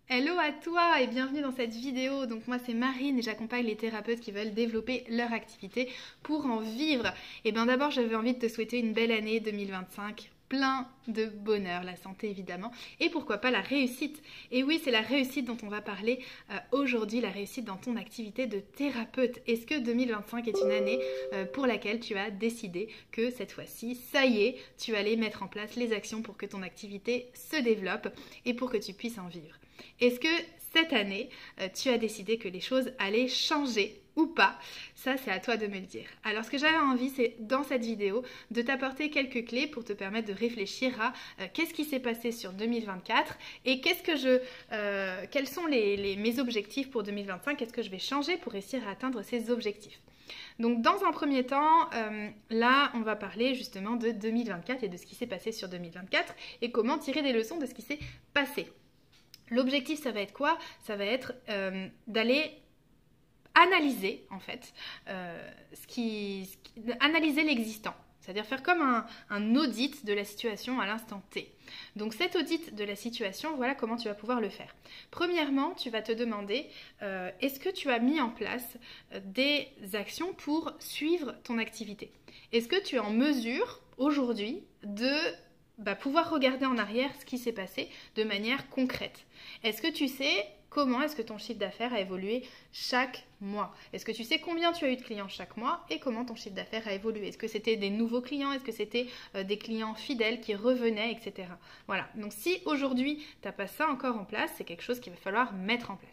Hello à toi et bienvenue dans cette vidéo. Donc moi c'est Marine et j'accompagne les thérapeutes qui veulent développer leur activité pour en vivre. Et bien d'abord j'avais envie de te souhaiter une belle année 2025, plein de bonheur, la santé évidemment, et pourquoi pas la réussite. Et oui, c'est la réussite dont on va parler aujourd'hui, la réussite dans ton activité de thérapeute. Est-ce que 2025 est une année pour laquelle tu as décidé que cette fois-ci, ça y est, tu allais mettre en place les actions pour que ton activité se développe et pour que tu puisses en vivre? Est-ce que cette année, tu as décidé que les choses allaient changer ou pas? Ça, c'est à toi de me le dire. Alors, ce que j'avais envie, c'est dans cette vidéo de t'apporter quelques clés pour te permettre de réfléchir à qu'est-ce qui s'est passé sur 2024 et quels sont mes objectifs pour 2025, qu'est-ce que je vais changer pour réussir à atteindre ces objectifs. Donc dans un premier temps, là on va parler justement de 2024 et de ce qui s'est passé sur 2024 et comment tirer des leçons de ce qui s'est passé. L'objectif, ça va être quoi? Ça va être d'aller analyser, en fait, analyser l'existant. C'est-à-dire faire comme un audit de la situation à l'instant T. Donc cet audit de la situation, voilà comment tu vas pouvoir le faire. Premièrement, tu vas te demander, est-ce que tu as mis en place des actions pour suivre ton activité? Est-ce que tu es en mesure, aujourd'hui, de pouvoir regarder en arrière ce qui s'est passé de manière concrète? Est-ce que tu sais comment est-ce que ton chiffre d'affaires a évolué chaque mois? Est-ce que tu sais combien tu as eu de clients chaque mois et comment ton chiffre d'affaires a évolué? Est-ce que c'était des nouveaux clients? Est-ce que c'était des clients fidèles qui revenaient, etc. Voilà, donc si aujourd'hui tu n'as pas ça encore en place, c'est quelque chose qu'il va falloir mettre en place.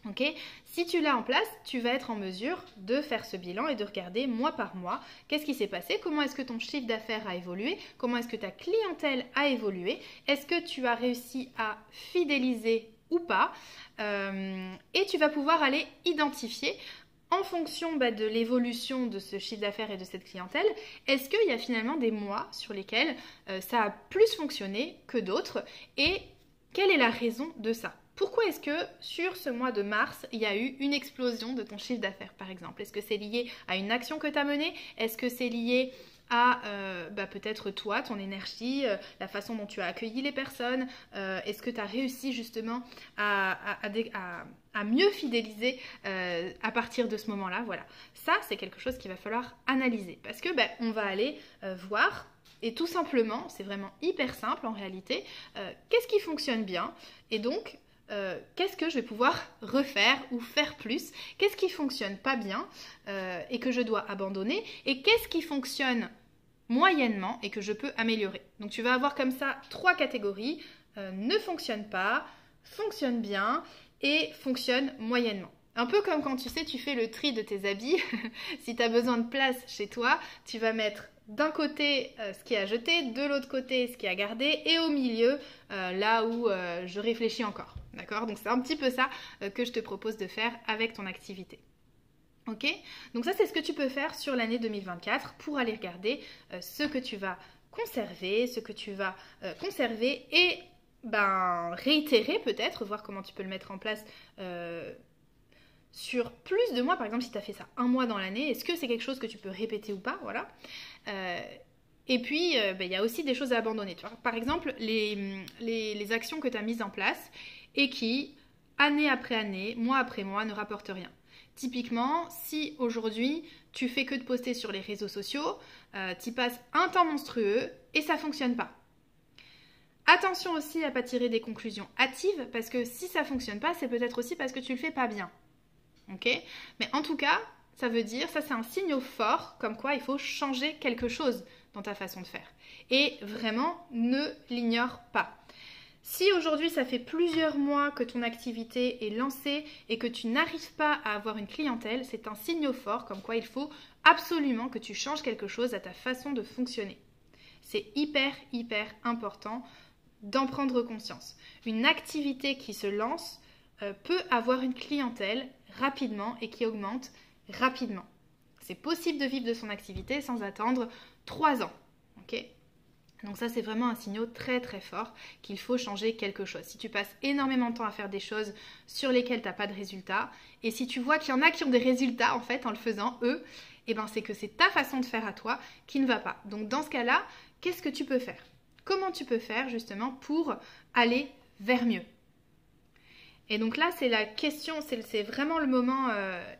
Ok, si tu l'as en place, tu vas être en mesure de faire ce bilan et de regarder mois par mois qu'est-ce qui s'est passé, comment est-ce que ton chiffre d'affaires a évolué, comment est-ce que ta clientèle a évolué, est-ce que tu as réussi à fidéliser ou pas, et tu vas pouvoir aller identifier en fonction de l'évolution de ce chiffre d'affaires et de cette clientèle, est-ce qu'il y a finalement des mois sur lesquels ça a plus fonctionné que d'autres et quelle est la raison de ça? Pourquoi est-ce que sur ce mois de mars, il y a eu une explosion de ton chiffre d'affaires par exemple? Est-ce que c'est lié à une action que tu as menée? Est-ce que c'est lié à peut-être toi, ton énergie, la façon dont tu as accueilli les personnes? Est-ce que tu as réussi justement à mieux fidéliser à partir de ce moment-là? Voilà, ça c'est quelque chose qu'il va falloir analyser parce que on va aller voir. Et tout simplement, c'est vraiment hyper simple en réalité, qu'est-ce qui fonctionne bien? Et donc, qu'est-ce que je vais pouvoir refaire ou faire plus? Qu'est-ce qui fonctionne pas bien et que je dois abandonner? Et qu'est-ce qui fonctionne moyennement et que je peux améliorer? Donc tu vas avoir comme ça 3 catégories, ne fonctionne pas, fonctionne bien et fonctionne moyennement. Un peu comme quand tu sais, tu fais le tri de tes habits. Si tu as besoin de place chez toi, tu vas mettre d'un côté ce qui est à jeter, de l'autre côté ce qui est à garder et au milieu là où je réfléchis encore. D'accord? Donc c'est un petit peu ça que je te propose de faire avec ton activité. Ok? Donc ça c'est ce que tu peux faire sur l'année 2024 pour aller regarder ce que tu vas conserver, ce que tu vas conserver et réitérer peut-être, voir comment tu peux le mettre en place sur plus de mois. Par exemple, si tu as fait ça un mois dans l'année, est-ce que c'est quelque chose que tu peux répéter ou pas? Voilà. Et puis, il y a aussi des choses à abandonner. Tu vois. Par exemple, les actions que tu as mises en place et qui, année après année, mois après mois, ne rapportent rien. Typiquement, si aujourd'hui, tu fais que de poster sur les réseaux sociaux, tu y passes un temps monstrueux et ça ne fonctionne pas. Attention aussi à ne pas tirer des conclusions hâtives parce que si ça ne fonctionne pas, c'est peut-être aussi parce que tu ne le fais pas bien. Ok? Mais en tout cas, ça veut dire, ça c'est un signe fort comme quoi il faut changer quelque chose dans ta façon de faire. Et vraiment, ne l'ignore pas. Si aujourd'hui ça fait plusieurs mois que ton activité est lancée et que tu n'arrives pas à avoir une clientèle, c'est un signe fort comme quoi il faut absolument que tu changes quelque chose à ta façon de fonctionner. C'est hyper important d'en prendre conscience. Une activité qui se lance peut avoir une clientèle rapidement et qui augmente rapidement. C'est possible de vivre de son activité sans attendre 3 ans. Ok? Donc ça c'est vraiment un signal très fort qu'il faut changer quelque chose. Si tu passes énormément de temps à faire des choses sur lesquelles tu n'as pas de résultats, et si tu vois qu'il y en a qui ont des résultats en fait en le faisant eux, c'est que c'est ta façon de faire à toi qui ne va pas. Donc dans ce cas-là, qu'est-ce que tu peux faire? Comment tu peux faire justement pour aller vers mieux? Et donc là, c'est la question, c'est vraiment le moment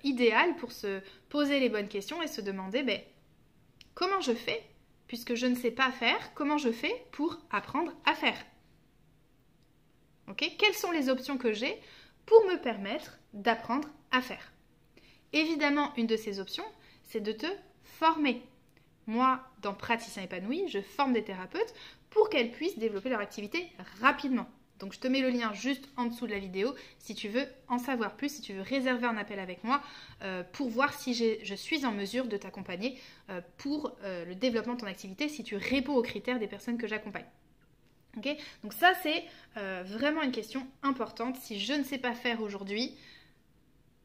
idéal pour se poser les bonnes questions et se demander, ben, comment je fais, puisque je ne sais pas faire, comment je fais pour apprendre à faire? Okay? Quelles sont les options que j'ai pour me permettre d'apprendre à faire? Évidemment, une de ces options, c'est de te former. Moi, dans Praticien épanoui, je forme des thérapeutes pour qu'elles puissent développer leur activité rapidement. Donc, je te mets le lien juste en dessous de la vidéo si tu veux en savoir plus, si tu veux réserver un appel avec moi pour voir si je suis en mesure de t'accompagner pour le développement de ton activité, si tu réponds aux critères des personnes que j'accompagne. Okay? Donc ça, c'est vraiment une question importante. Si je ne sais pas faire aujourd'hui,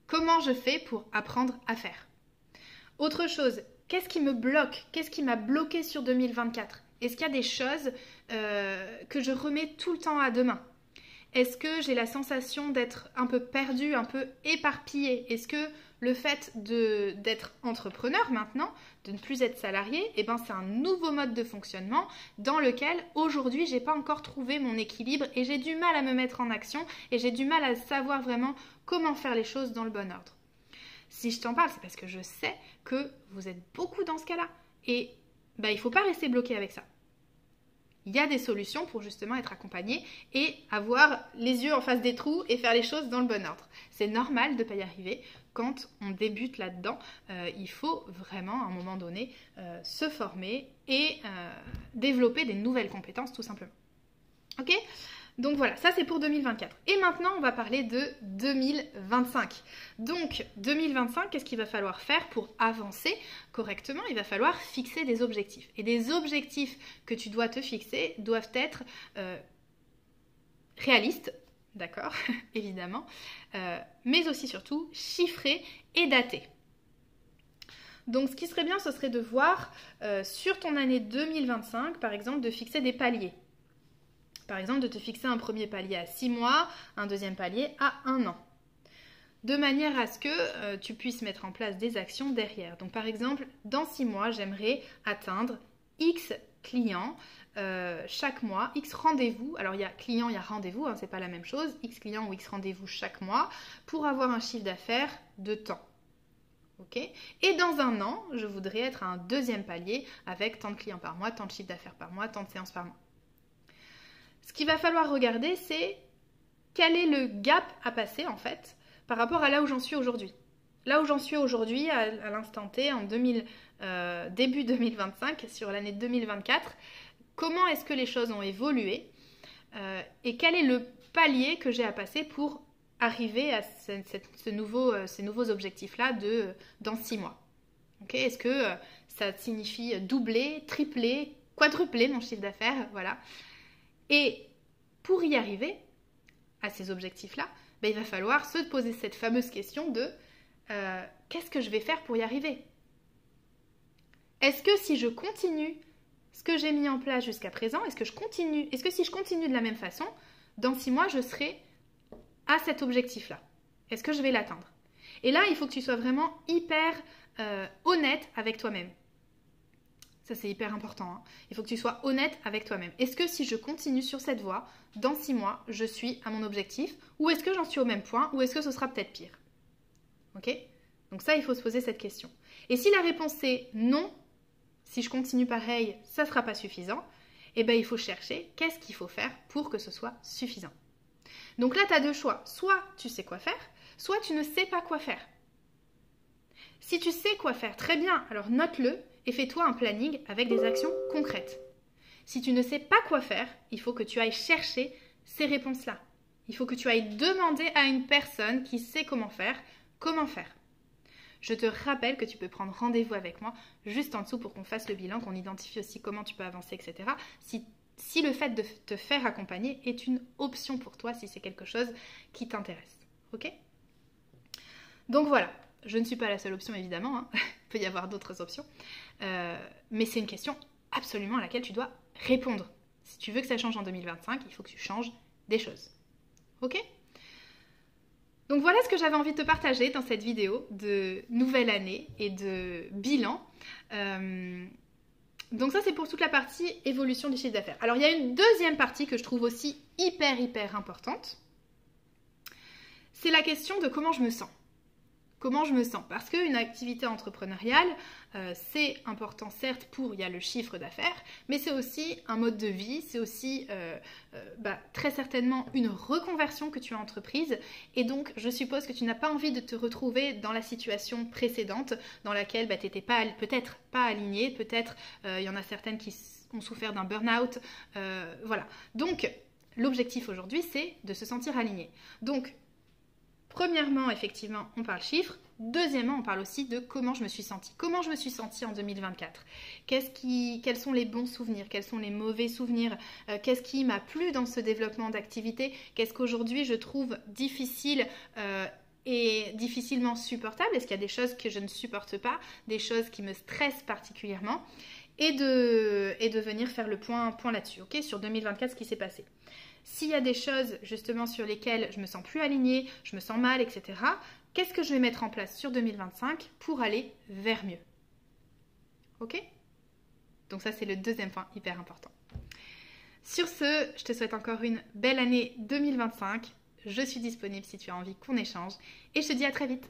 comment je fais pour apprendre à faire? Autre chose, qu'est-ce qui me bloque? Qu'est-ce qui m'a bloqué sur 2024? Est-ce qu'il y a des choses que je remets tout le temps à demain? Est-ce que j'ai la sensation d'être un peu perdue, un peu éparpillée? Est-ce que le fait d'être entrepreneur maintenant, de ne plus être salarié, eh ben, c'est un nouveau mode de fonctionnement dans lequel aujourd'hui, je n'ai pas encore trouvé mon équilibre et j'ai du mal à me mettre en action et j'ai du mal à savoir vraiment comment faire les choses dans le bon ordre. Si je t'en parle, c'est parce que je sais que vous êtes beaucoup dans ce cas-là. Et ben, il ne faut pas rester bloqué avec ça. Il y a des solutions pour justement être accompagné et avoir les yeux en face des trous et faire les choses dans le bon ordre. C'est normal de ne pas y arriver. Quand on débute là-dedans, il faut vraiment à un moment donné se former et développer des nouvelles compétences tout simplement. Ok ? Donc voilà, ça c'est pour 2024. Et maintenant, on va parler de 2025. Donc 2025, qu'est-ce qu'il va falloir faire pour avancer correctement? Il va falloir fixer des objectifs. Et des objectifs que tu dois te fixer doivent être réalistes, d'accord, évidemment, mais aussi surtout chiffrés et datés. Donc ce qui serait bien, ce serait de voir sur ton année 2025, par exemple, de fixer des paliers. Par exemple, de te fixer un premier palier à 6 mois, un deuxième palier à 1 an. De manière à ce que tu puisses mettre en place des actions derrière. Donc par exemple, dans 6 mois, j'aimerais atteindre X clients chaque mois, X rendez-vous. Alors il y a client, il y a rendez-vous, hein, c'est pas la même chose. X clients ou X rendez-vous chaque mois pour avoir un chiffre d'affaires de temps. Okay. Et dans 1 an, je voudrais être à un deuxième palier avec tant de clients par mois, tant de chiffre d'affaires par mois, tant de séances par mois. Ce qu'il va falloir regarder, c'est quel est le gap à passer en fait par rapport à là où j'en suis aujourd'hui. Là où j'en suis aujourd'hui, à l'instant T, en début 2025, sur l'année 2024, comment est-ce que les choses ont évolué et quel est le palier que j'ai à passer pour arriver à ces nouveaux objectifs-là dans 6 mois. Okay, est-ce que ça signifie doubler, tripler, quadrupler mon chiffre d'affaires? Voilà. Et pour y arriver à ces objectifs-là, ben, il va falloir se poser cette fameuse question de qu'est-ce que je vais faire pour y arriver? Est-ce que si je continue ce que j'ai mis en place jusqu'à présent, est-ce que si je continue de la même façon, dans 6 mois, je serai à cet objectif-là? Est-ce que je vais l'atteindre? Et là, il faut que tu sois vraiment hyper honnête avec toi-même. Ça, c'est hyper important. Hein. Il faut que tu sois honnête avec toi-même. Est-ce que si je continue sur cette voie, dans 6 mois, je suis à mon objectif? Ou est-ce que j'en suis au même point? Ou est-ce que ce sera peut-être pire? Ok? Donc ça, il faut se poser cette question. Et si la réponse est non, si je continue pareil, ça ne sera pas suffisant, eh bien, il faut chercher qu'est-ce qu'il faut faire pour que ce soit suffisant. Donc là, tu as 2 choix. Soit tu sais quoi faire, soit tu ne sais pas quoi faire. Si tu sais quoi faire, très bien, alors note-le et fais-toi un planning avec des actions concrètes. Si tu ne sais pas quoi faire, il faut que tu ailles chercher ces réponses-là. Il faut que tu ailles demander à une personne qui sait comment faire. Je te rappelle que tu peux prendre rendez-vous avec moi juste en dessous pour qu'on fasse le bilan, qu'on identifie aussi comment tu peux avancer, etc. Si le fait de te faire accompagner est une option pour toi, si c'est quelque chose qui t'intéresse. Ok? Donc voilà. Je ne suis pas la seule option, évidemment. Hein. Il peut y avoir d'autres options. Mais c'est une question absolument à laquelle tu dois répondre. Si tu veux que ça change en 2025, il faut que tu changes des choses. Ok? Donc voilà ce que j'avais envie de te partager dans cette vidéo de nouvelle année et de bilan. Donc ça, c'est pour toute la partie évolution du chiffre d'affaires. Alors, il y a une deuxième partie que je trouve aussi hyper importante. c'est la question de comment je me sens. Comment je me sens? Parce qu'une activité entrepreneuriale, c'est important certes il y a le chiffre d'affaires, mais c'est aussi un mode de vie, c'est aussi très certainement une reconversion que tu as entreprise. Et donc, je suppose que tu n'as pas envie de te retrouver dans la situation précédente, dans laquelle tu n'étais peut-être pas alignée, peut-être il y en a certaines qui ont souffert d'un burn-out. Voilà. Donc, l'objectif aujourd'hui, c'est de se sentir aligné. Donc, premièrement, effectivement, on parle chiffres. Deuxièmement, on parle aussi de comment je me suis sentie. Comment je me suis sentie en 2024? Quels sont les bons souvenirs? Quels sont les mauvais souvenirs? Qu'est-ce qui m'a plu dans ce développement d'activité? Qu'est-ce qu'aujourd'hui je trouve difficile et difficilement supportable? Est-ce qu'il y a des choses que je ne supporte pas? Des choses qui me stressent particulièrement? Et de venir faire le point là-dessus, ok, sur 2024, ce qui s'est passé. S'il y a des choses justement sur lesquelles je me sens plus alignée, je me sens mal, etc., qu'est-ce que je vais mettre en place sur 2025 pour aller vers mieux? Ok? Donc ça, c'est le deuxième point hyper important. Sur ce, je te souhaite encore une belle année 2025. Je suis disponible si tu as envie qu'on échange. Et je te dis à très vite.